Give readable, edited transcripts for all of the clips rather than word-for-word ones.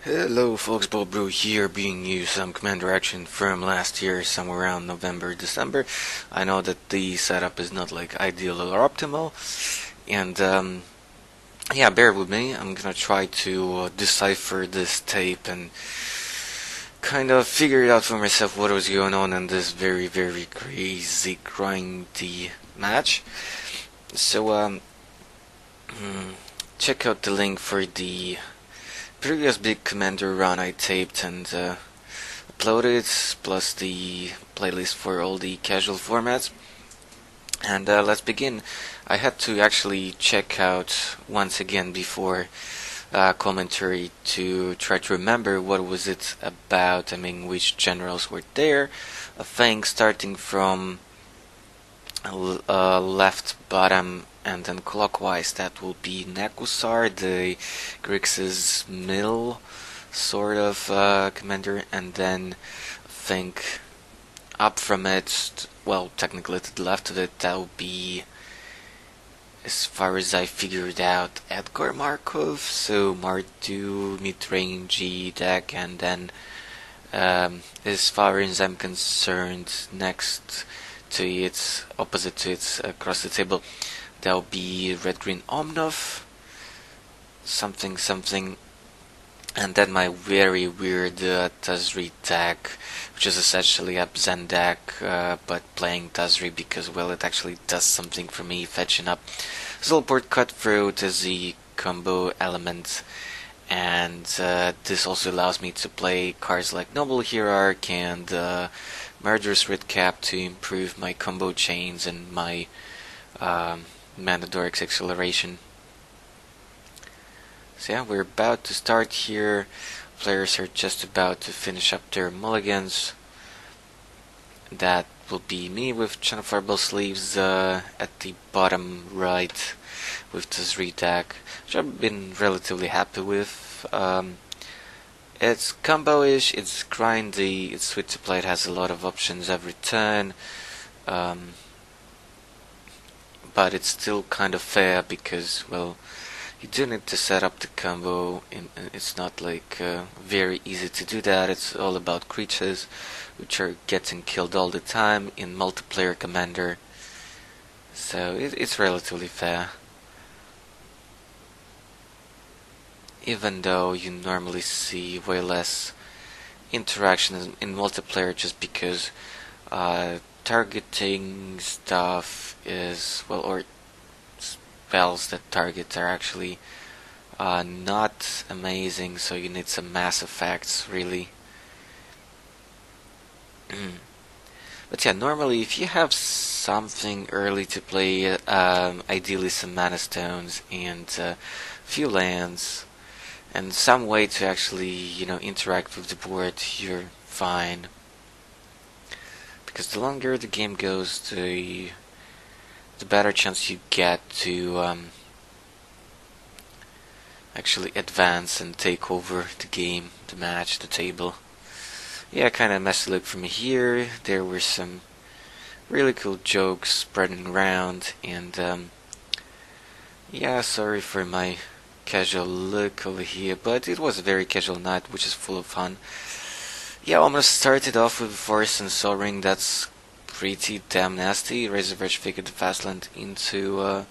Hello folks, Bob Brew here, bringing you some commander action from last year, somewhere around November, December. I know that the setup is not like ideal or optimal, and yeah, bear with me. I'm gonna try to decipher this tape and kind of figure it out for myself what was going on in this very, very crazy, grindy match. So, check out the link for the previous big commander run I taped and uploaded, plus the playlist for all the casual formats. And let's begin. I had to actually check out once again before commentary to try to remember what was it about. I mean, which generals were there. I think starting from left bottom and then clockwise, that will be Nekusar, the Grixis middle sort of commander, and then I think up from it, well, technically to the left of it, that will be, as far as I figured out, Edgar Markov, so Mardu, mid-range deck, and then as far as I'm concerned, next to its opposite to its across the table, that'll be red-green Omnath, something, and then my very weird Tazri deck, which is essentially a Zen deck, but playing Tazri because, well, it actually does something for me, fetching up Zolport Cutthroat as the combo element, and this also allows me to play cards like Noble Hierarch and Murderous Redcap to improve my combo chains and my Mandadoric's acceleration. So yeah, we're about to start here. Players are just about to finish up their mulligans. That will be me with Channel Fireball Sleeves at the bottom right with Tazri deck, which I've been relatively happy with. It's combo-ish, it's grindy, it's sweet to play, it has a lot of options every turn, but it's still kind of fair because, well, you do need to set up the combo, and it's not like very easy to do that. It's all about creatures which are getting killed all the time in multiplayer commander, so it's relatively fair. Even though you normally see way less interaction in multiplayer just because targeting stuff is, well, or spells that target are actually not amazing, so you need some mass effects really. But yeah, normally if you have something early to play, ideally some mana stones and a few lands, and some way to actually, interact with the board, you're fine. Because the longer the game goes, the better chance you get to actually advance and take over the game, the match, the table. Yeah, kind of messy look from here. There were some really cool jokes spreading around, and yeah, sorry for my casual look over here, but it was a very casual night, which is full of fun. Yeah, I'm gonna start it off with Forest and Sol Ring. That's pretty damn nasty. Razorverge figured the Fastland into a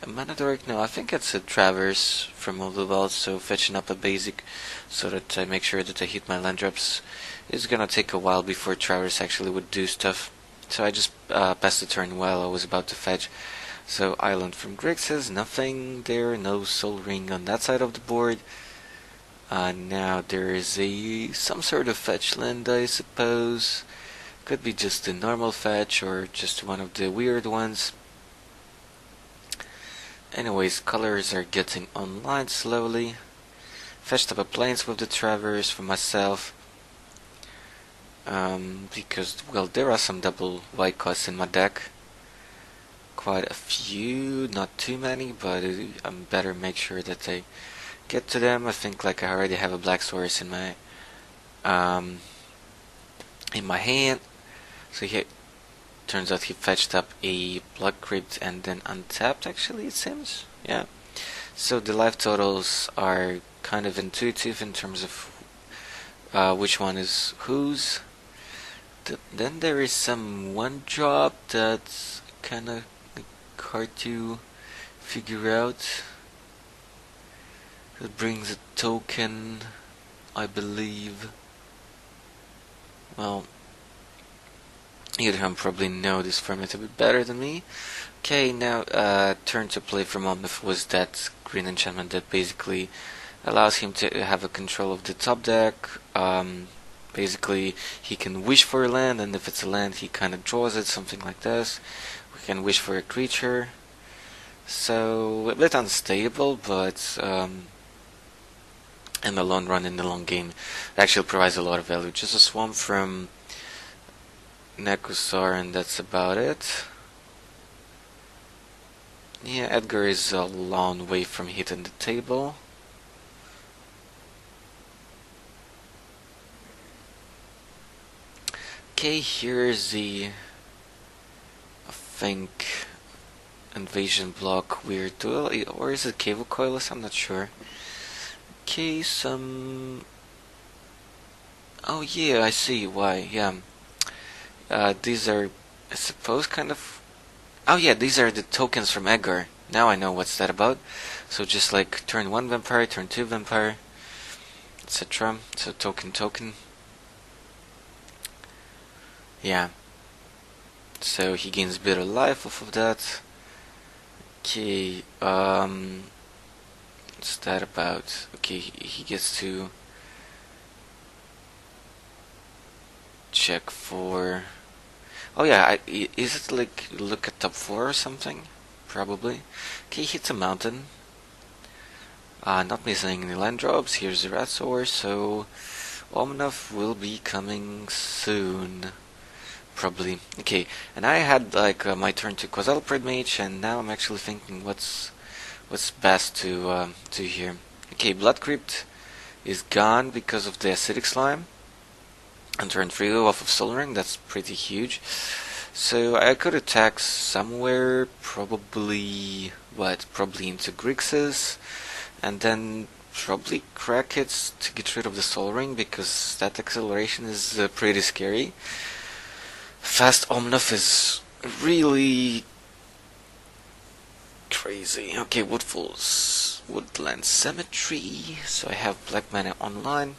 Manadoric. No, I think it's a Traverse from Vault, so fetching up a basic so that I make sure that I hit my land drops. It's gonna take a while before Traverse actually would do stuff, so I just passed the turn while I was about to fetch. So Island from Grixis, nothing there, no Sol Ring on that side of the board. Now there is some sort of fetch land, I suppose. Could be just a normal fetch or just one of the weird ones. Anyways, colors are getting online slowly. Fetched up a plains with the Traverse for myself. Because, well, there are some double white costs in my deck. Quite a few, not too many, but I better make sure that I get to them. I think like I already have a black source in my hand. So he turns out he fetched up a Blood Crypt and then untapped, actually, it seems. Yeah. So the life totals are kind of intuitive in terms of which one is whose. Then there is some one job that's kind of hard to figure out. It brings a token, I believe. Well, you probably know this format a bit better than me. Okay, now turn to play from Omnath was that green enchantment that basically allows him to have a control of the top deck. Basically, he can wish for a land, and if it's a land, he kind of draws it, something like this. We can wish for a creature. So, a bit unstable, but in the long run, in the long game, it actually provides a lot of value. Just a swamp from Nekusar, and that's about it. Yeah, Edgar is a long way from hitting the table. Okay, here's the, I think, invasion block weird duel, or is it Cave Coilus? I'm not sure. Okay, some... Oh yeah, I see why, yeah. These are, I suppose, kind of... Oh yeah, these are the tokens from Edgar. Now I know what's that about. So just like turn 1 vampire, turn 2 vampire, etc. So token. Yeah. So he gains a bit of life off of that. Okay, what's that about? Okay, he gets to check for... Oh yeah, is it like look at top 4 or something? Probably. Okay, hits a mountain. Not missing any land drops. Here's the rat source, so Omnath will be coming soon. Probably. Okay, and I had like my turn to Quasar Mage, and now I'm actually thinking what's best to here. Okay, Blood Crypt is gone because of the acidic slime. And turn 3 off of Soul Ring, that's pretty huge. So I could attack somewhere, probably into Grixis, and then probably crack it to get rid of the Soul Ring, because that acceleration is pretty scary. Fast Omnath is really crazy. Okay, Woodfalls, Woodland Cemetery, so I have black mana online.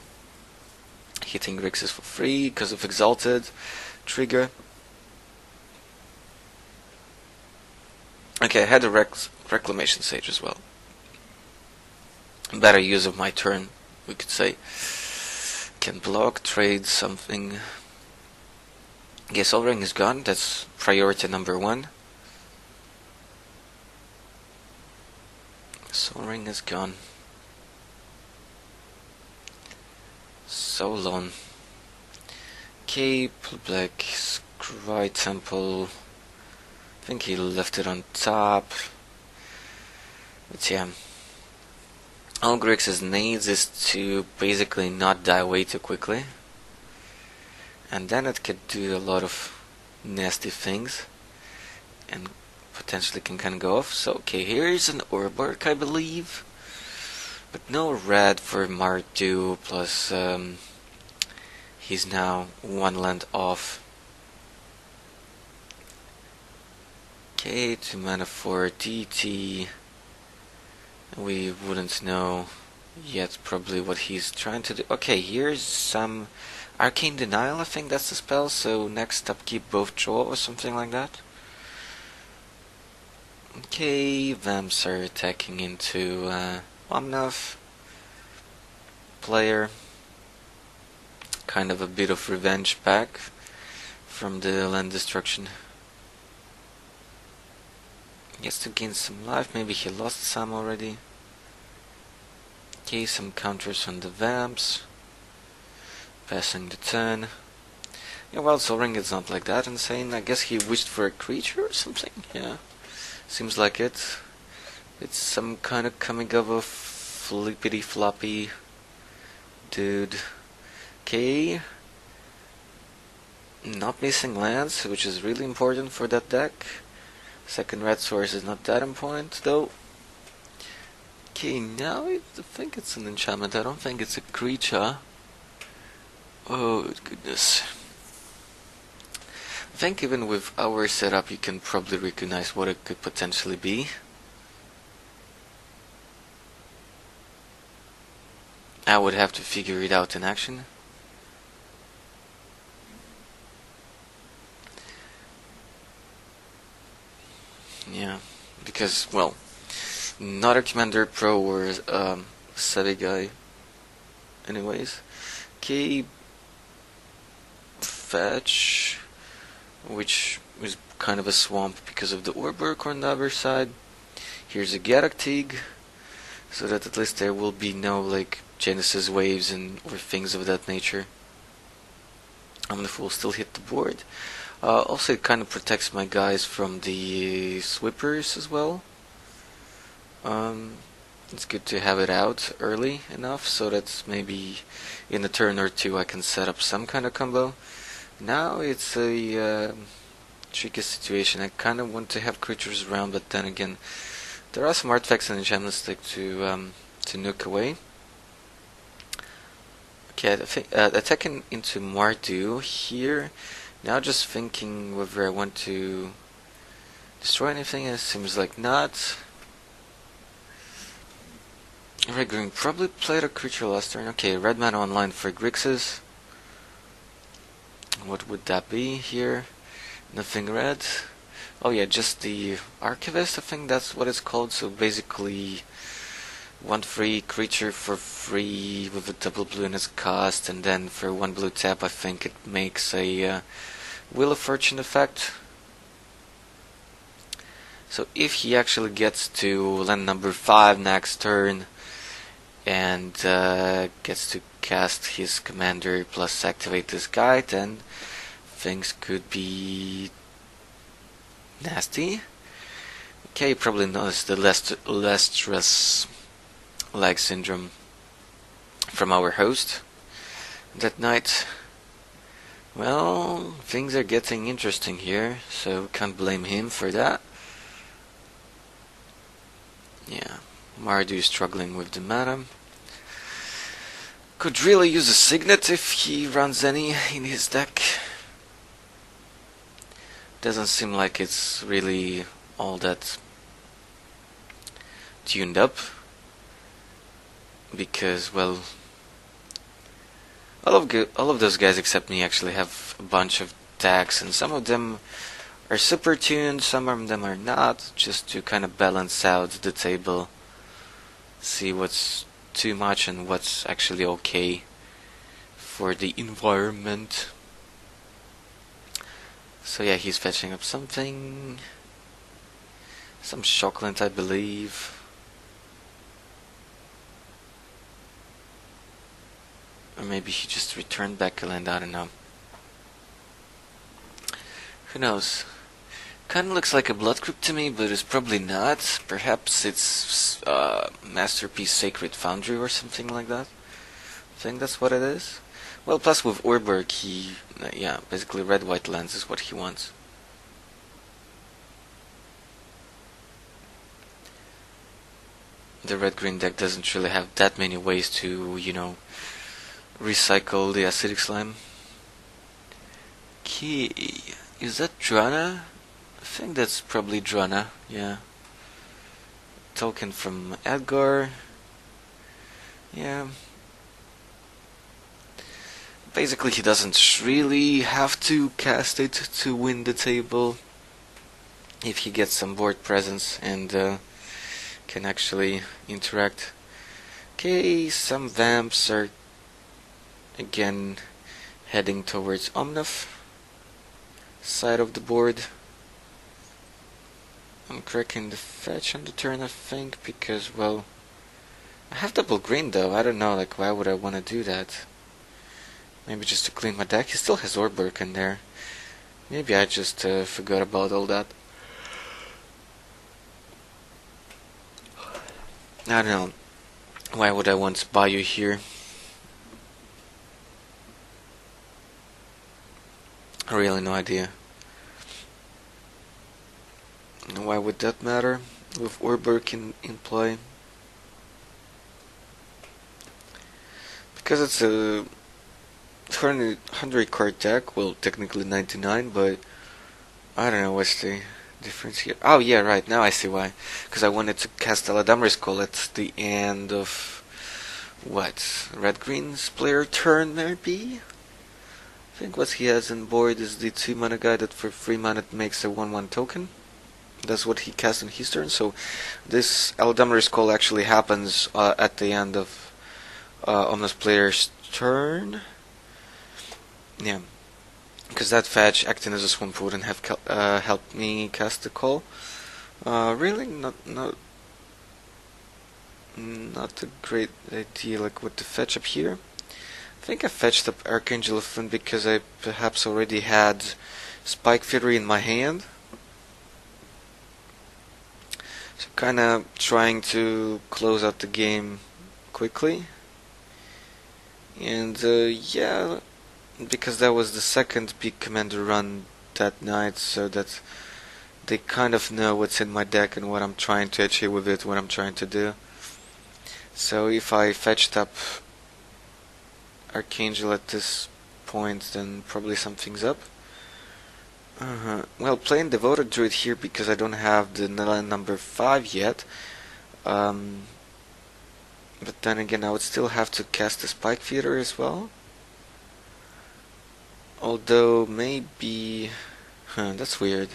Hitting Grixis for free because of Exalted trigger. Okay, I had a Reclamation Sage as well. Better use of my turn, we could say. Can block, trade something. Okay, Soul Ring is gone, that's priority number 1. Soul Ring is gone. So long. Okay, black, Scry Temple. I think he left it on top. But yeah. All Grixis needs is to basically not die way too quickly. And then it could do a lot of nasty things. And potentially can kind of go off. So, okay, here's an Orbark, I believe. But no red for Mardu, plus he's now 1 land off. Okay, 2 mana for DT. We wouldn't know yet probably what he's trying to do. Okay, here's some Arcane Denial, I think that's the spell, so next up keep both draw or something like that. Okay, Vamps are attacking into Omnath. Player. Kind of a bit of revenge back from the land destruction. Gets to gain some life, maybe he lost some already. Okay, some counters on the Vamps. Passing the turn. Yeah, well, Soul Ring is not like that insane. I guess he wished for a creature or something, yeah. Seems like it. It's some kind of coming of a flippity floppy dude. Okay. Not missing lands, which is really important for that deck. Second red source is not that important though. Okay, now I think it's an enchantment. I don't think it's a creature. Oh, goodness. I think even with our setup you can probably recognize what it could potentially be. I would have to figure it out in action. Yeah, because, well, not a Commander Pro or Savvy guy. Anyways. Okay, fetch, which is kind of a swamp because of the Orberk on the other side. Here's a Galactig, so that at least there will be no like Genesis waves and or things of that nature. Omnath will still hit the board. Also, it kind of protects my guys from the sweepers as well. It's good to have it out early enough so that maybe in a turn or two I can set up some kind of combo. Now it's a tricky situation. I kind of want to have creatures around, but then again, there are some artifacts and enchantments to nuke away. Okay, attacking into Mardu here. Now just thinking whether I want to destroy anything. It seems like not. Red Green probably played a creature last turn. Okay, red mana online for Grixis. What would that be here? Nothing red. Oh yeah, just the Archivist, I think that's what it's called. So basically, one free creature for free with a double blue in its cost, and then for one blue tap I think it makes a Wheel of Fortune effect. So if he actually gets to land number 5 next turn, and gets to cast his commander plus activate this guy, then things could be nasty. Okay, you probably noticed the less stress lag syndrome from our host that night. Well, things are getting interesting here, so can't blame him for that. Yeah, Mardu is struggling with the mana. Could really use a Signet if he runs any in his deck. Doesn't seem like it's really all that tuned up. Because, well, all of those guys except me actually have a bunch of decks, and some of them are super tuned, some of them are not, just to kind of balance out the table. See what's too much and what's actually okay for the environment. So yeah, he's fetching up something. Some Shockland, I believe. Or maybe he just returned back a land, I don't know. Who knows? Kinda looks like a Blood Crypt to me, but it's probably not. Perhaps it's Masterpiece Sacred Foundry or something like that. I think that's what it is. Well, plus with Orberg, he, yeah, basically red-white lands is what he wants. The red-green deck doesn't really have that many ways to, you know, recycle the acidic slime. Okay, is that Drana? I think that's probably Drana, yeah. Token from Edgar. Yeah. Basically, he doesn't really have to cast it to win the table. If he gets some board presence and can actually interact. Okay, some vamps are again heading towards Omnath side of the board. I'm cracking the fetch on the turn, I think, because, well, I have double green though. I don't know, like, why would I want to do that? Maybe just to clean my deck. He still has Orberk in there. Maybe I just forgot about all that. I don't know. Why would I want to buy you here? Really no idea. Why would that matter with Orberk in play? Because it's a 100 card deck, well, technically 99, but I don't know what's the difference here. Oh, yeah, right, now I see why. Because I wanted to cast Eladamri's Call at the end of, what, Red-Green's player turn, maybe? I think what he has on board is the 2 mana guy that for 3 mana makes a 1/1 token. That's what he cast on his turn, so this Eladamri's Call actually happens at the end of Omnath's player's turn. Yeah, because that fetch acting as a swamp wouldn't have helped me cast the call. Really, not a great idea. Like with the fetch up here, I think I fetched up Archangel of Fun because I perhaps already had Spike Fury in my hand. So kind of trying to close out the game quickly. And yeah, because that was the second big commander run that night, so that they kind of know what's in my deck and what I'm trying to achieve with it, what I'm trying to do. So if I fetched up Archangel at this point, then probably something's up. Well, playing Devoted Druid here because I don't have the number 5 yet. But then again, I would still have to cast the Spike Feeder as well. Although, maybe... that's weird.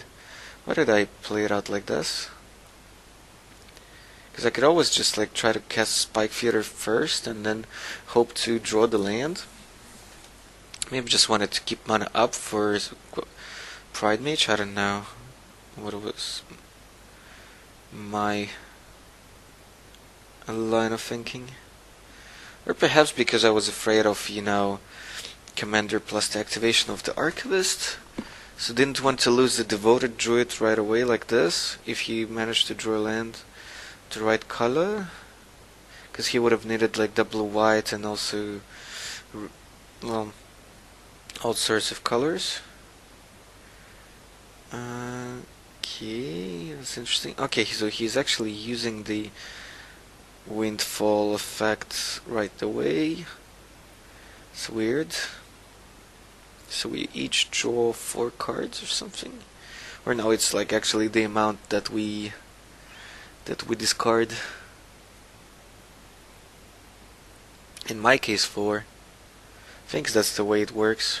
Why did I play it out like this? Because I could always just like try to cast Spike Feeder first and then hope to draw the land. Maybe just wanted to keep mana up for Pride Mage, I don't know what was my line of thinking. Or perhaps because I was afraid of, Commander plus the activation of the Archivist. So didn't want to lose the Devoted Druid right away like this, if he managed to draw land the right color. Because he would have needed like double white and also, well, all sorts of colors. Okay, that's interesting. Okay, so he's actually using the Windfall effect right away. It's weird. So we each draw 4 cards or something? Or no, it's like actually the amount that we discard. In my case 4. I think that's the way it works.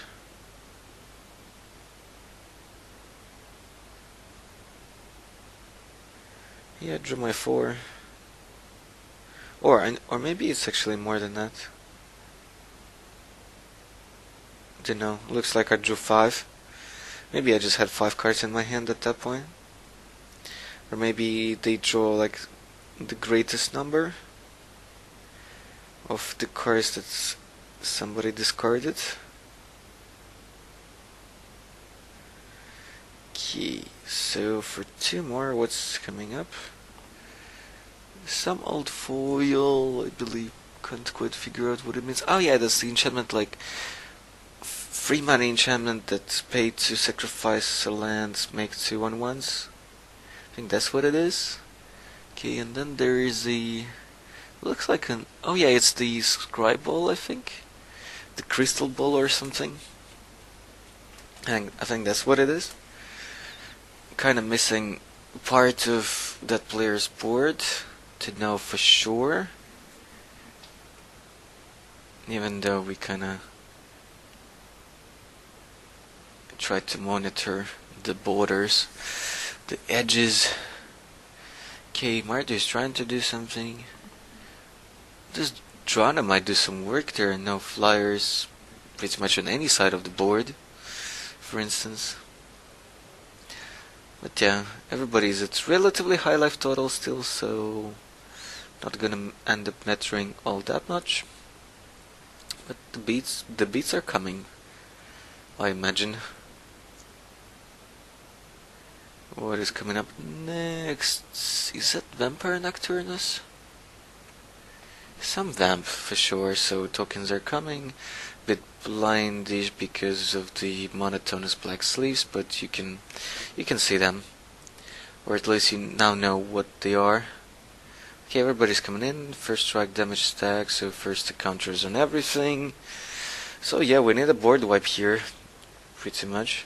Yeah, drew my 4. Or maybe it's actually more than that. Don't know. Looks like I drew 5. Maybe I just had 5 cards in my hand at that point. Or maybe they draw like the greatest number of the cards that somebody discarded. Okay, so for 2 more, what's coming up? Some old foil, I believe. Can't quite figure out what it means. Oh yeah, that's the enchantment, like 3 mana enchantment that's paid to sacrifice a land, make 2 1/1s. I think that's what it is. Okay, and then there is the... looks like an... oh yeah, it's the Scribe Ball, I think. The Crystal Ball or something. And I think that's what it is. Kind of missing part of that player's board to know for sure. Even though we kind of tried to monitor the borders, the edges. Okay, Marty is trying to do something. This Drana might do some work there. No flyers pretty much on any side of the board, for instance. But yeah, everybody's at relatively high life total still, so not gonna end up mattering all that much. But the beats are coming, I imagine. What is coming up next? Is that Vampire Nocturnus? Some vamp for sure, so tokens are coming. Bit blindish because of the monotonous black sleeves, but you can see them. Or at least you now know what they are. Okay, everybody's coming in. First strike damage stack, so first the counters on everything. So yeah, we need a board wipe here, pretty much.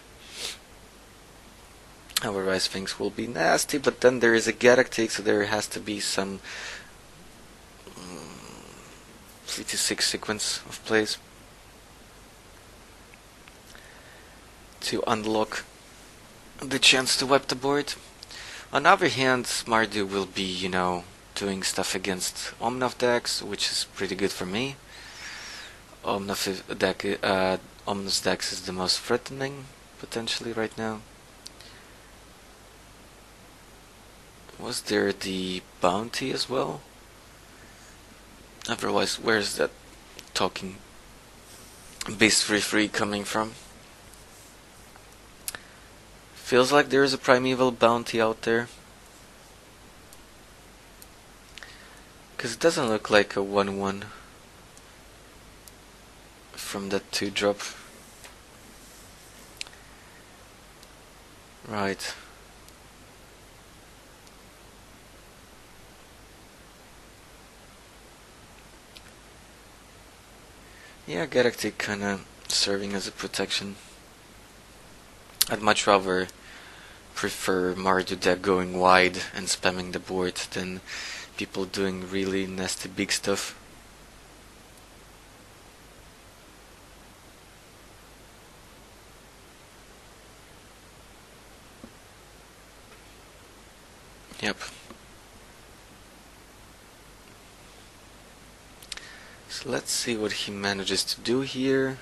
Otherwise things will be nasty, but then there is a Galactic, so there has to be some 3-6 sequence of plays to unlock the chance to wipe the board. On the other hand, Mardu will be, doing stuff against Omnath decks, which is pretty good for me. Omnath's deck is the most threatening, potentially, right now. Was there the bounty as well? Otherwise, where's that talking Beast 3/3 coming from? Feels like there is a primeval bounty out there. Because it doesn't look like a 1/1 from that 2-drop. Right. Yeah, Galactic kinda serving as a protection. I'd much rather prefer Mardu deck going wide and spamming the board than people doing really nasty big stuff. Yep. So let's see what he manages to do here.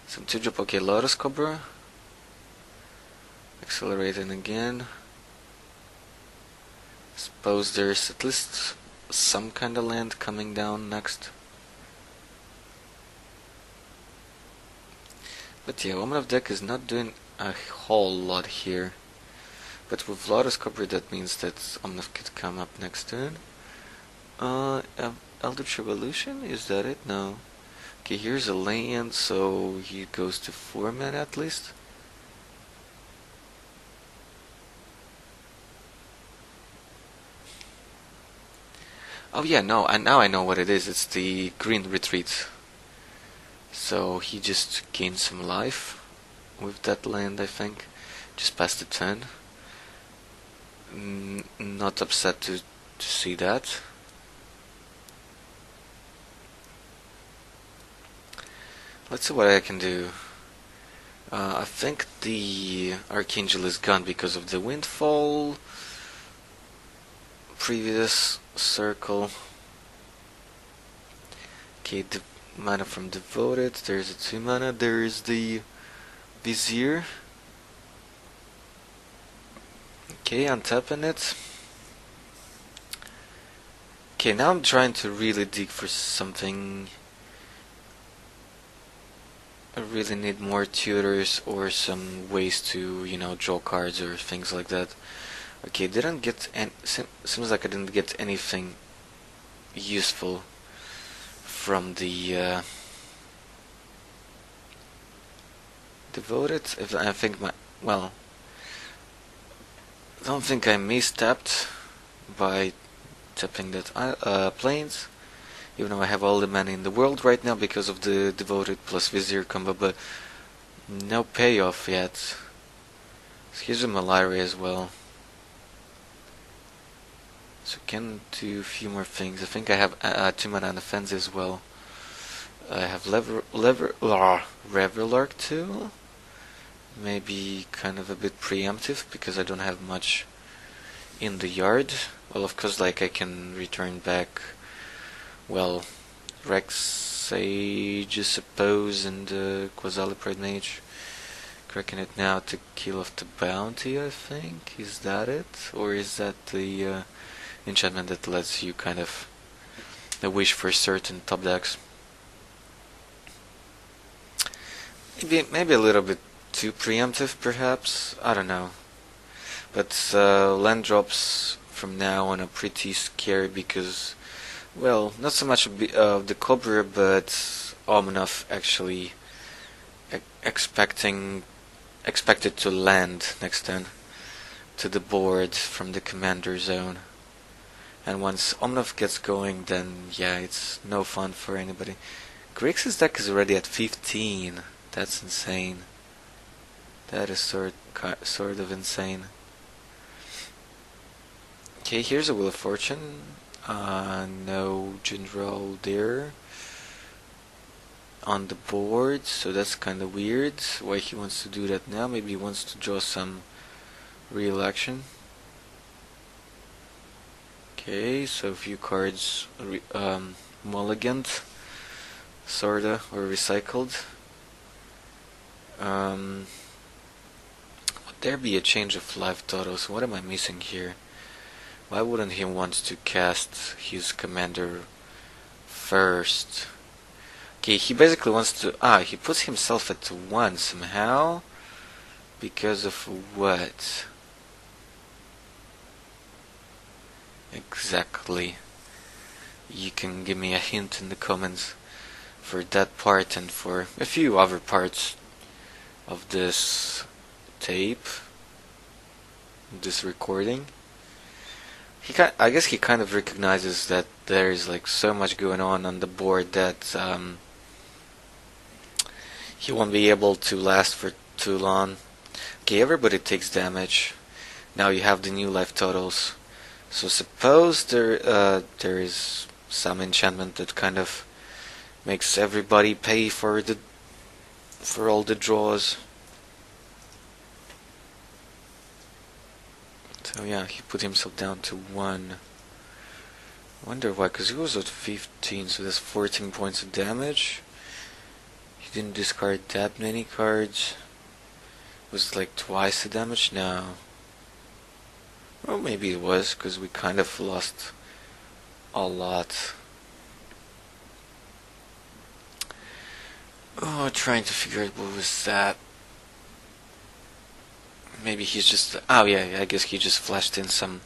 Some 2-drop, okay, Lotus Cobra. Accelerating again. Suppose there's at least some kind of land coming down next. But yeah, Omnath deck is not doing a whole lot here. But with Lotus Cobra, that means that Omnath could come up next turn. Eldritch Revolution? Is that it? No. Okay, here's a land, so he goes to 4 mana at least. Oh yeah, no, and now I know what it is. It's the green retreat. So he just gained some life with that land, I think. Just past the turn. Not upset to see that. Let's see what I can do. I think the Archangel is gone because of the Windfall. Previous circle. Okay, the mana from Devoted. There's a 2 mana. There is the Vizier. Okay, untapping it. Okay, now I'm trying to really dig for something. I really need more tutors or some ways to, draw cards or things like that. Okay, didn't get seems like I didn't get anything useful from the Devoted. I think I don't think I mistapped by tapping that planes. Even though I have all the mana in the world right now because of the Devoted plus Vizier combo, but no payoff yet. Here's a Malaria as well. So can do a few more things. I think I have 2 mana on defense as well. I have Revelark too. Maybe kind of a bit preemptive because I don't have much in the yard. Well, of course, I can return back. Well, Rex Sage, I suppose, and Quasalipride Mage. Cracking it now to kill off the bounty, I think. Is that it? Or is that the enchantment that lets you kind of wish for certain top decks? Maybe a little bit too preemptive, perhaps. I don't know. But land drops from now on are pretty scary because, well, not so much of the Cobra, but Omnath actually expected to land next turn to the board from the commander zone. And once Omnath gets going, then yeah, it's no fun for anybody. Grix's deck is already at 15. That's insane. That is sort of insane. Okay, here's a Wheel of Fortune. No General there on the board, so that's kind of weird. Why he wants to do that now? Maybe he wants to draw some real action. Okay, so a few cards mulliganed, sorta, or recycled. Would there be a change of life totals? What am I missing here? Why wouldn't he want to cast his commander first? Okay, he basically wants to... he puts himself at 1 somehow. Because of what? Exactly. You can give me a hint in the comments for that part and for a few other parts of this tape, this recording. I guess he kind of recognizes that there is like so much going on the board that he won't be able to last for too long. Okay, everybody takes damage. Now you have the new life totals. So suppose there is some enchantment that kind of makes everybody pay for all the draws. So yeah, he put himself down to 1. I wonder why, because he was at 15, so that's 14 points of damage. He didn't discard that many cards. Was it like twice the damage? No. Well, maybe it was, because we kind of lost a lot. Oh, trying to figure out what was that. Maybe he's just... oh yeah, I guess he just flashed in some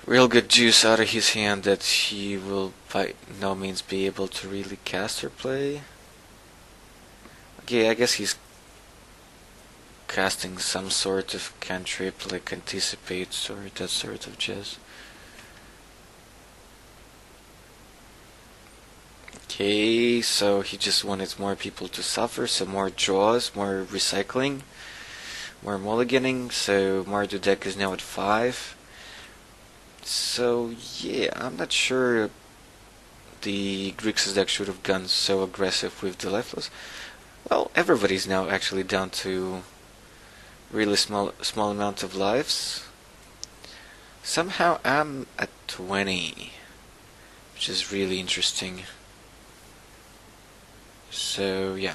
real good juice out of his hand that he will by no means be able to really cast or play. Okay, I guess he's casting some sort of cantrip like Anticipates or that sort of jazz. Okay, so he just wanted more people to suffer, so more draws, more recycling, more mulliganing, so Mardu deck is now at 5. So yeah, I'm not sure the Grixis deck should have gone so aggressive with the life loss. Well, everybody's now actually down to really small amount of lives. Somehow I'm at 20, which is really interesting. So yeah,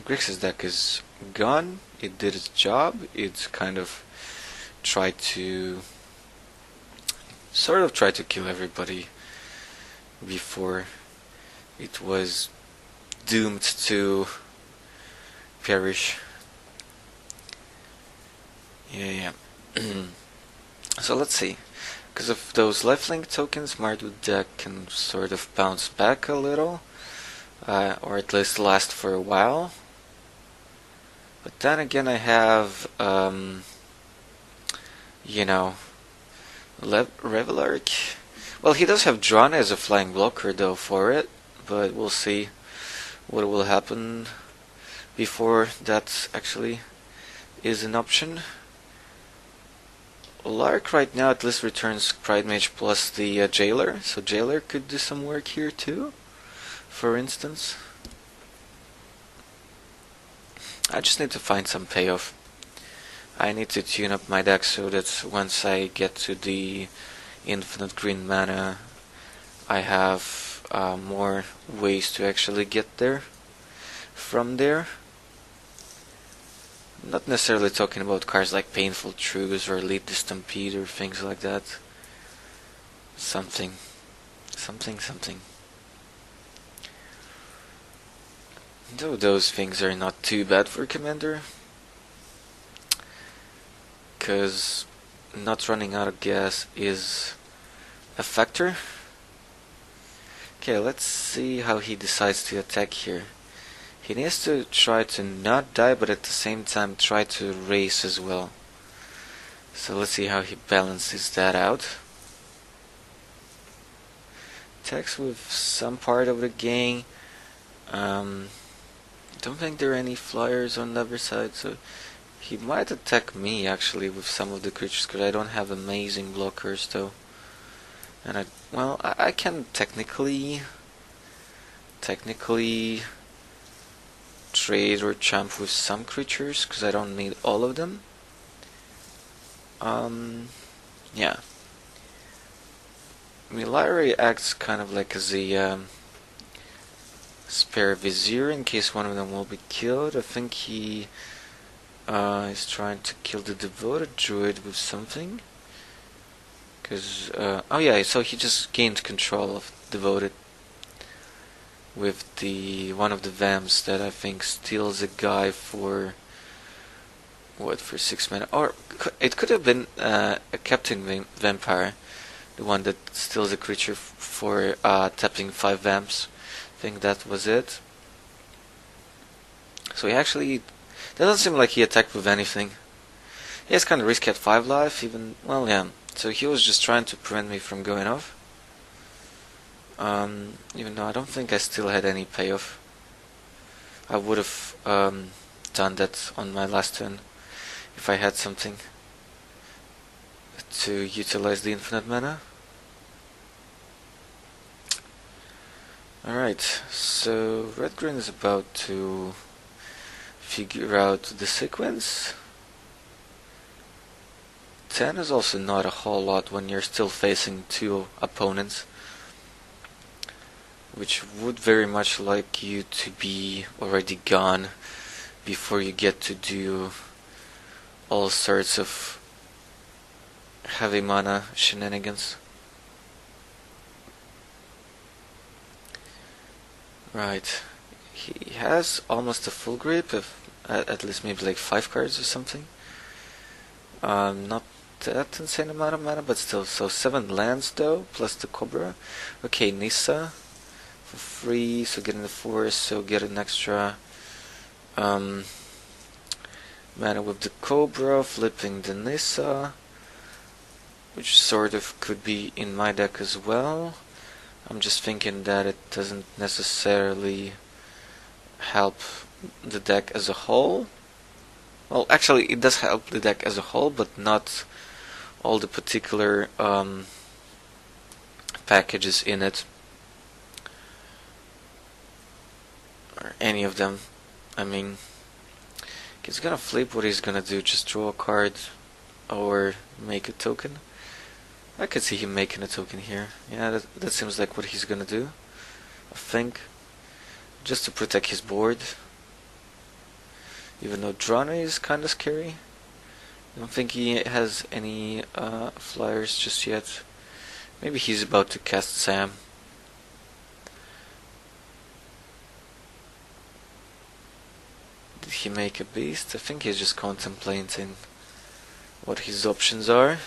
Grixis deck is gone. It did its job. It kind of tried to kill everybody before it was doomed to perish. Yeah. So let's see. Because of those lifelink tokens, Mardu deck can sort of bounce back a little, or at least last for a while. But then again, I have, Revelark. Well, he does have Drana as a flying blocker though for it, but we'll see what will happen before that actually is an option. Lark right now at least returns Pride Mage plus the Jailer, so Jailer could do some work here too, for instance. I just need to find some payoff. I need to tune up my deck so that once I get to the infinite green mana, I have more ways to actually get there from there. Not necessarily talking about cards like Painful Truce or Lead the Stampede or things like that. Something. Though those things are not too bad for Commander, because not running out of gas is a factor. Okay, let's see how he decides to attack here. He needs to try to not die, but at the same time try to race as well. So let's see how he balances that out. attacks with some part of the gang. Don't think there are any flyers on the other side, so he might attack me actually with some of the creatures, because I don't have amazing blockers though. And I can technically trade or champ with some creatures, because I don't need all of them. Yeah. Milari acts kind of like as a spare vizier in case one of them will be killed. I think he is trying to kill the devoted druid with something. Because, oh yeah, so he just gained control of devoted with the one of the vamps that I think steals a guy for what, for 6 mana, or it could have been a captain vampire, the one that steals a creature for tapping 5 vamps. I think that was it. So he actually doesn't seem like he attacked with anything. He has kind of risky at 5 life, even, well, yeah. So he was just trying to prevent me from going off. Even though I don't think I still had any payoff. I would have done that on my last turn if I had something to utilize the infinite mana. Alright, so Red-Green is about to figure out the sequence. 10 is also not a whole lot when you're still facing 2 opponents, which would very much like you to be already gone before you get to do all sorts of heavy mana shenanigans. Right, he has almost a full grip, at least maybe like 5 cards or something. Not that insane amount of mana, but still. So 7 lands though, plus the Cobra. Okay, Nissa for free, so get in the forest, so get an extra mana with the Cobra, flipping the Nissa, which sort of could be in my deck as well. I'm just thinking that it doesn't necessarily help the deck as a whole. Well, actually, it does help the deck as a whole, but not all the particular packages in it. Or any of them. I mean, he's gonna flip. What he's gonna do, just draw a card or make a token. I could see him making a token here. Yeah, that seems like what he's gonna do, I think. Just to protect his board. Even though Drana is kinda scary. I don't think he has any flyers just yet. Maybe he's about to cast Sam. Did he make a beast? I think he's just contemplating what his options are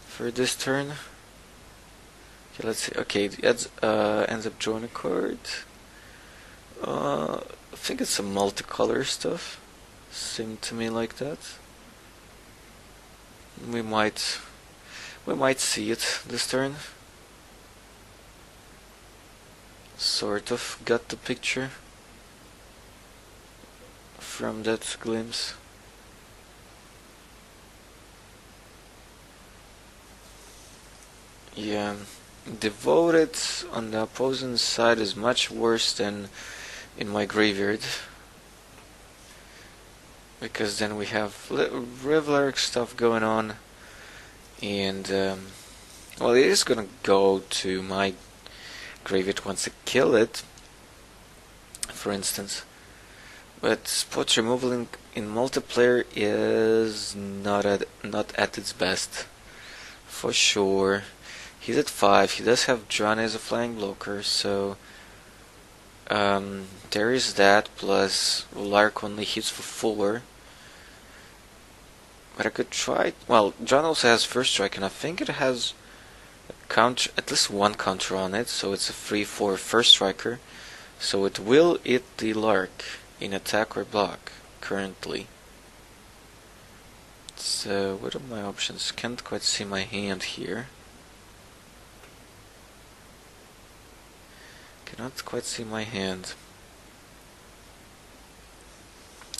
for this turn. Okay, let's see. Okay, he ends up drawing a card. I think it's some multicolor stuff. Seemed to me like that. We might see it this turn. Sort of got the picture from that glimpse. Yeah, Devoted on the opposing side is much worse than in my graveyard, because then we have Reveler stuff going on, and well, it is gonna go to my graveyard once I kill it, for instance. But spot removal in multiplayer is not at its best, for sure. He's at 5. He does have Drana as a flying blocker, so there is that. Plus, Lark only hits for 4. But I could try. Well, Drana also has first strike, and I think it has a counter, at least one counter on it, so it's a 3/4 first striker. So it will hit the Lark in attack or block currently. So what are my options? Can't quite see my hand here. Cannot quite see my hand.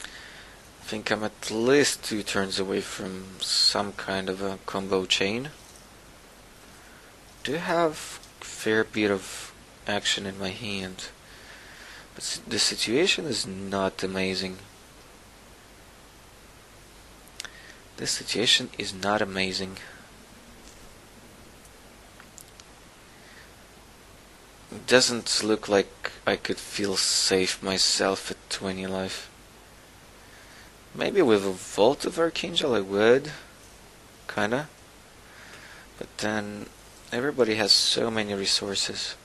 I think I'm at least 2 turns away from some kind of a combo chain. Do have a fair bit of action in my hand, but the situation is not amazing. This situation is not amazing. It doesn't look like I could feel safe myself at 20 life. Maybe with a Vault of Archangel I would, kinda. But then everybody has so many resources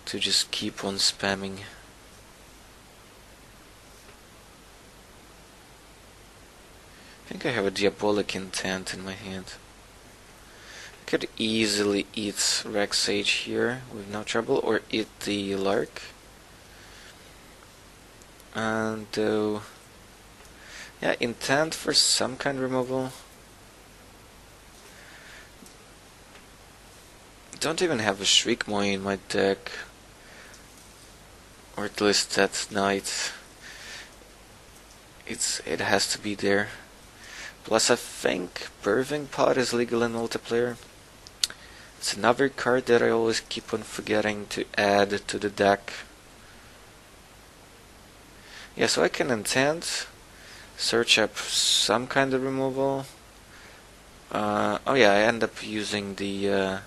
to just keep on spamming. I think I have a Diabolic Intent in my hand. I could easily eat Rex Sage here with no trouble, or eat the Lark. And yeah, Intent for some kind of removal. Don't even have a Shriekmoy in my deck, or at least that night. It has to be there. Plus I think Birthing Pod is legal in multiplayer. It's another card that I always keep on forgetting to add to the deck. Yeah, so I can Intent, search up some kind of removal. Oh yeah, I end up using the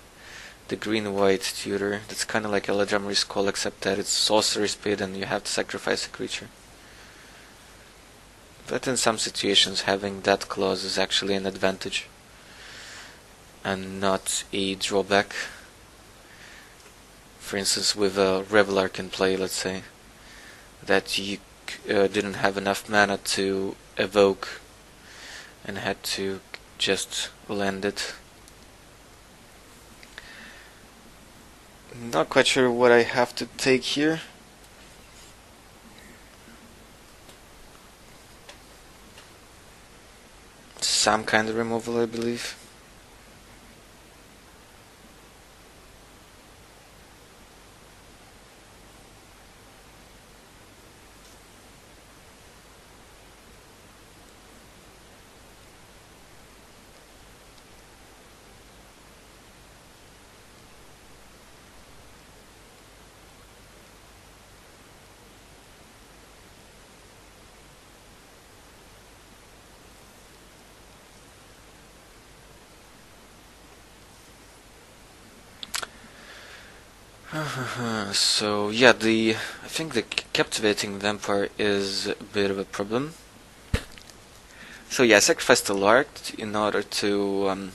green-white tutor. That's kind of like Eladramri's Call, except that it's Sorcery Speed and you have to sacrifice a creature. But in some situations having that clause is actually an advantage and not a drawback. For instance, with a Revelark in play, let's say, that you didn't have enough mana to evoke and had to just land it. Not quite sure what I have to take here. Some kind of removal, I believe. So yeah, I think the Captivating Vampire is a bit of a problem. So yeah, I sacrificed the Lark in order to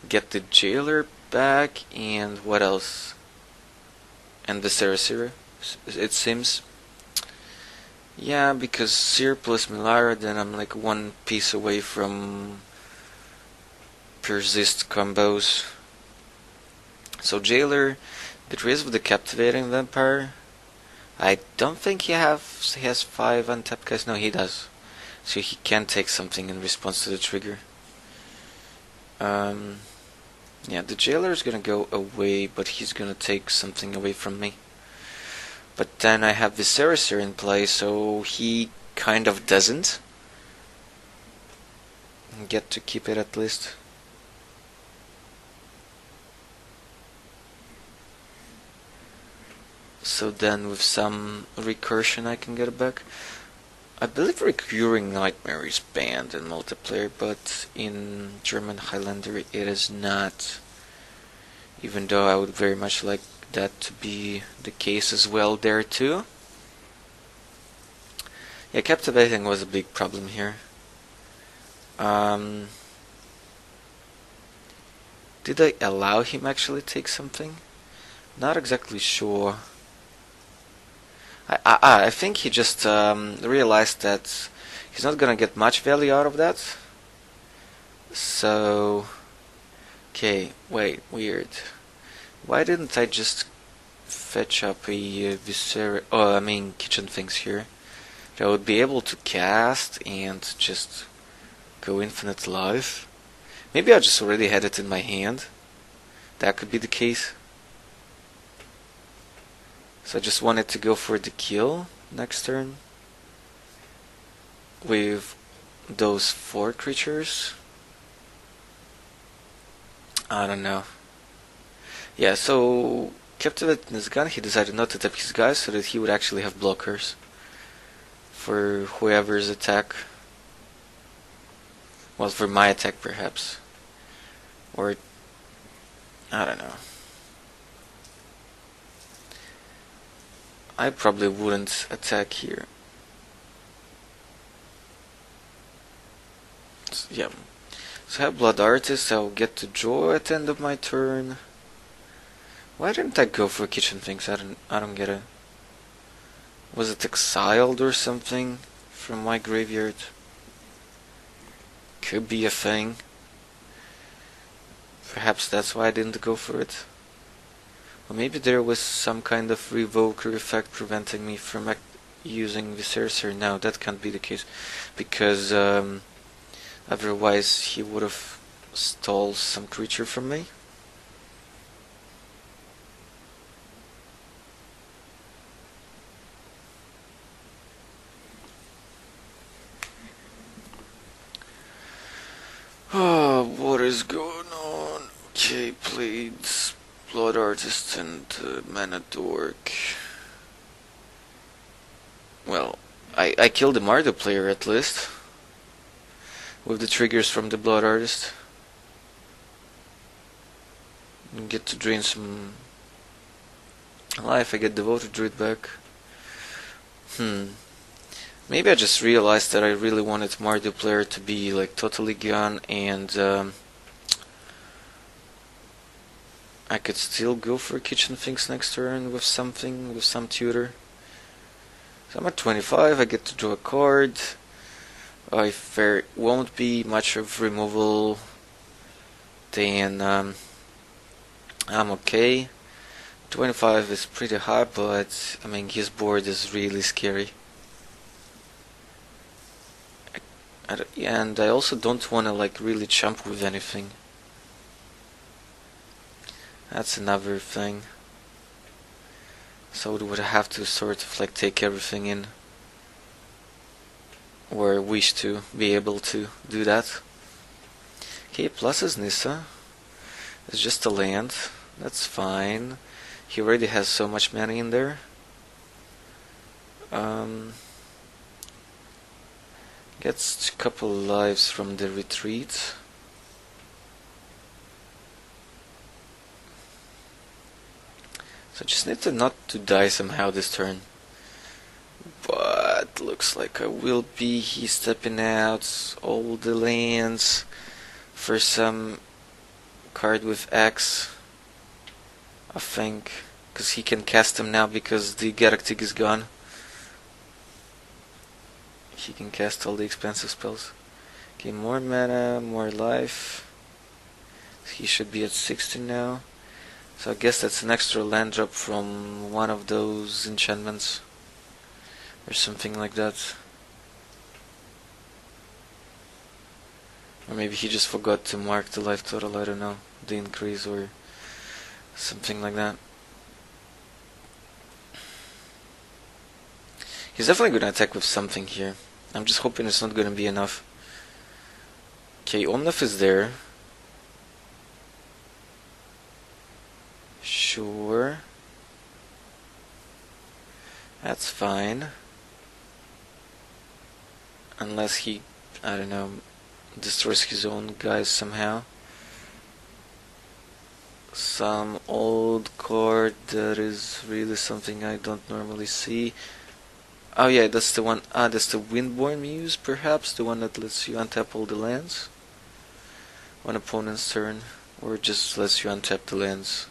get the Jailer back, and what else? And the Sarasira, it seems. Yeah, because Seer plus Milara, then I'm like 1 piece away from Persist combos. So Jailer, get rid of the Captivating Vampire. I don't think he has 5 untapped guys. No, he does. So he can take something in response to the trigger. Yeah, the Jailer is gonna go away, but he's gonna take something away from me. But then I have the Sarasir in play, so he kind of doesn't get to keep it at least. So then with some recursion I can get it back. I believe Recurring Nightmare is banned in multiplayer, but in German Highlander it is not. Even though I would very much like that to be the case as well there too. Yeah, Captivating was a big problem here. Did I allow him actually take something? Not exactly sure. I think he just realized that he's not gonna get much value out of that. So, okay, wait, weird. Why didn't I just fetch up a Kitchen Things here? That I would be able to cast and just go infinite life. Maybe I just already had it in my hand. That could be the case. So I just wanted to go for the kill next turn with those 4 creatures. I don't know. Yeah, so kept it in his gun. He decided not to tap his guys so that he would actually have blockers for whoever's attack. Well, for my attack perhaps. Or, I don't know. I probably wouldn't attack here. So, yeah. So I have Blood Artist, I'll get to draw at the end of my turn. Why didn't I go for Kitchen Things? I don't get it. Was it exiled or something from my graveyard? Could be a thing. Perhaps that's why I didn't go for it. Or maybe there was some kind of revoker effect preventing me from using Viserys. No, that can't be the case. Because otherwise he would have stole some creature from me. Oh, what is going on? Okay, played Blood Artist and Mana Dork. Well, I killed the Mardu player at least. With the triggers from the Blood Artist. And get to drain some life. I get Devoted Druid back. Maybe I just realized that I really wanted Mardu player to be like totally gone, and I could still go for Kitchen Things next turn with something, with some tutor. So I'm at 25, I get to draw a card. If there won't be much of removal, then I'm okay. 25 is pretty high, but I mean his board is really scary. And I also don't want to like really jump with anything. That's another thing. So we would have to sort of like take everything in. Or wish to be able to do that. Okay, plus is Nissa. It's just a land. That's fine. He already has so much mana in there. Gets a couple lives from the retreat. So I just need to not to die somehow this turn. But looks like I will be. He's stepping out all the lands for some card with X, I think, because he can cast them now because the Galactic is gone. He can cast all the expensive spells. Okay, more mana, more life. He should be at 60 now. So I guess that's an extra land drop from one of those enchantments. Or something like that. Or maybe he just forgot to mark the life total, I don't know. The increase or something like that. He's definitely gonna attack with something here. I'm just hoping it's not gonna be enough. Okay, Omnath is there. Sure. That's fine. Unless he, I don't know, destroys his own guys somehow. Some old card that is really something I don't normally see. Oh yeah, that's the one. That's the Windborn Muse, perhaps, the one that lets you untap all the lands on opponent's turn, or just lets you untap the lands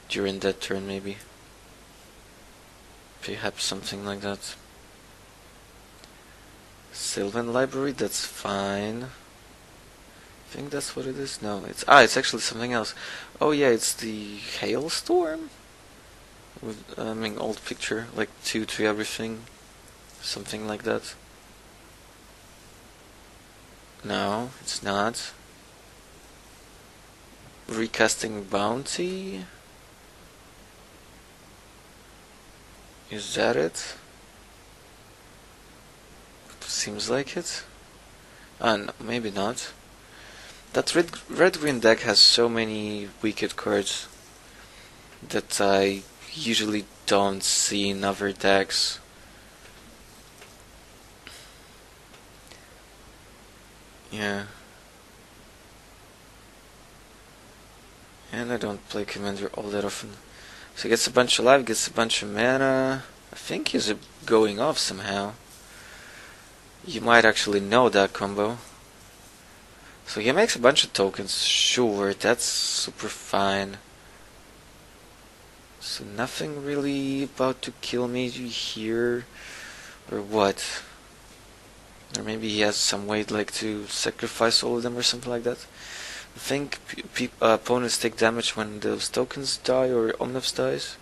during that turn, maybe. Perhaps something like that. Sylvan Library, that's fine. I think that's what it is. No, it's actually something else. Oh yeah, it's the Hailstorm. With I mean, old picture, like 2 to everything, something like that. No, it's not. Recasting Bounty. Is that it? Seems like it. No, maybe not. That red-green deck has so many wicked cards that I usually don't see in other decks. Yeah. And I don't play Commander all that often. So he gets a bunch of life, gets a bunch of mana. I think he's going off somehow. You might actually know that combo. So he makes a bunch of tokens, sure, that's super fine. So nothing really about to kill me here, or what? Or maybe he has some way like to sacrifice all of them or something like that. I think opponents take damage when those tokens die or Omnath dies.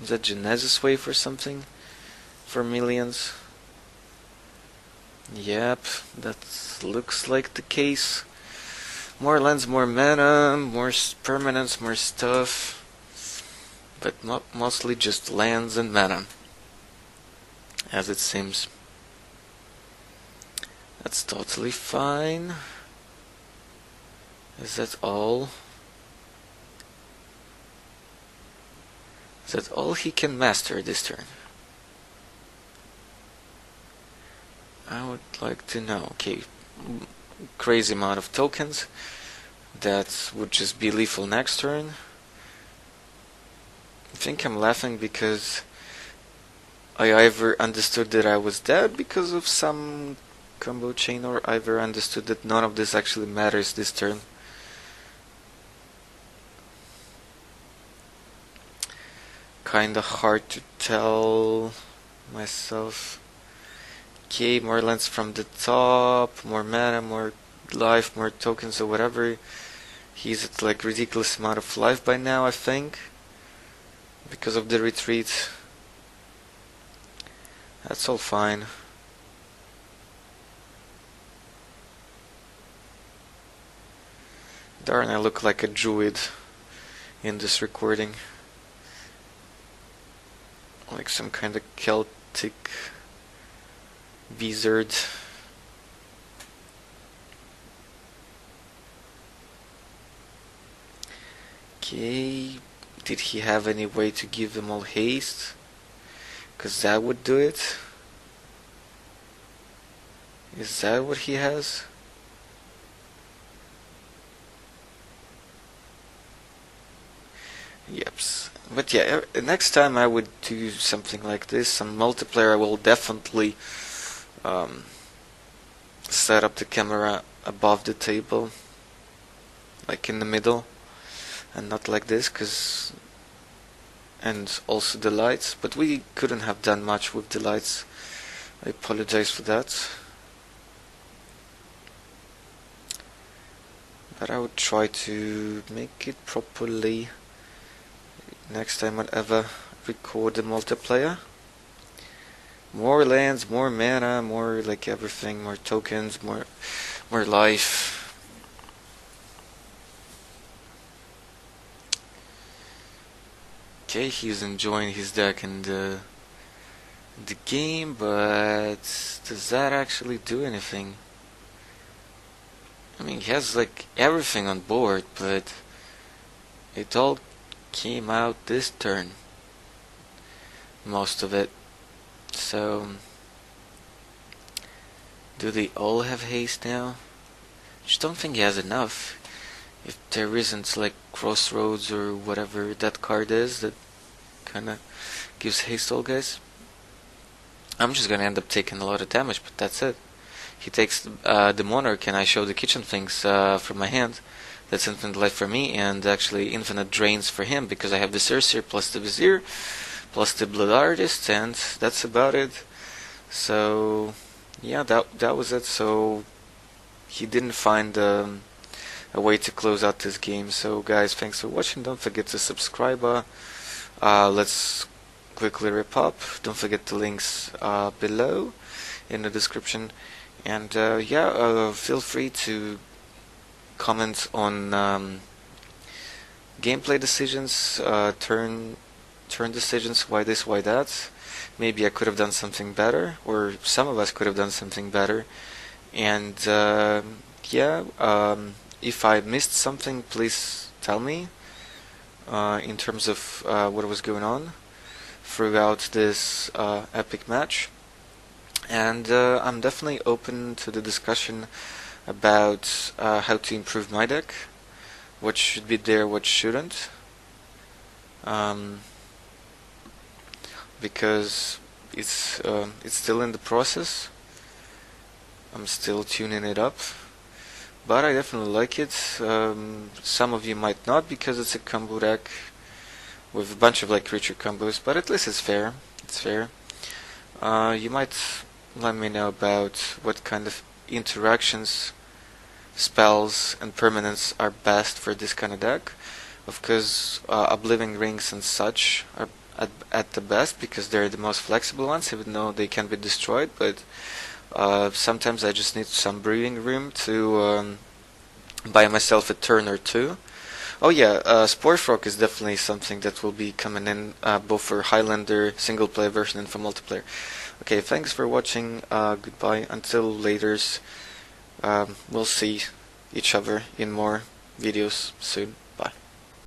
Is that Genesis wave or something? For millions? Yep, that looks like the case. More lands, more mana, more permanents, more stuff. But mostly just lands and mana, as it seems. That's totally fine. Is that all? Is that all he can master this turn? I would like to know. Okay, crazy amount of tokens. That would just be lethal next turn. I think I'm laughing because I either understood that I was dead because of some combo chain, or either understood that none of this actually matters this turn. Kinda hard to tell myself. Okay, more lands from the top, more mana, more life, more tokens or whatever. He's at like ridiculous amount of life by now, I think, because of the retreat. That's all fine. Darn, I look like a druid in this recording. Like some kind of Celtic wizard. Okay, did he have any way to give them all haste? Cause that would do it. Is that what he has? Yeps. But yeah, next time I would do something like this. On multiplayer I will definitely set up the camera above the table, like in the middle, and not like this, and also the lights, but we couldn't have done much with the lights. I apologize for that. But I would try to make it properly next time I'll ever record the multiplayer. More lands, more mana, more like everything, more tokens, more life. Okay, he's enjoying his deck and the game, but does that actually do anything? I mean, he has like everything on board, but it all came out this turn. Most of it. So, do they all have haste now? Just don't think he has enough. If there isn't like Crossroads or whatever that card is that kinda gives haste all guys, I'm just gonna end up taking a lot of damage, but that's it. He takes the Monarch and I show the kitchen things from my hand. That's infinite life for me, and actually infinite drains for him, because I have the Sorcerer plus the Vizier plus the Blood Artist, and that's about it. So yeah, that was it. So he didn't find a way to close out this game. So guys, thanks for watching. Don't forget to subscribe. Let's quickly wrap up. Don't forget the links below in the description, and feel free to comment on gameplay decisions, turn turn decisions, why this, why that. Maybe I could have done something better, or some of us could have done something better. And if I missed something, please tell me in terms of what was going on throughout this epic match. And I'm definitely open to the discussion about how to improve my deck, what should be there, what shouldn't. Because it's still in the process. I'm still tuning it up, but I definitely like it. Some of you might not, because it's a combo deck with a bunch of like creature combos, but at least it's fair. It's fair. You might let me know about what kind of interactions, spells, and permanents are best for this kind of deck. Of course, Oblivion Rings and such are at the best, because they're the most flexible ones, even though they can be destroyed, but sometimes I just need some breathing room to buy myself a turn or two. Oh yeah, Spore Frog is definitely something that will be coming in both for Highlander single player version and for multiplayer. Okay, thanks for watching. Goodbye. Until later. We'll see each other in more videos soon.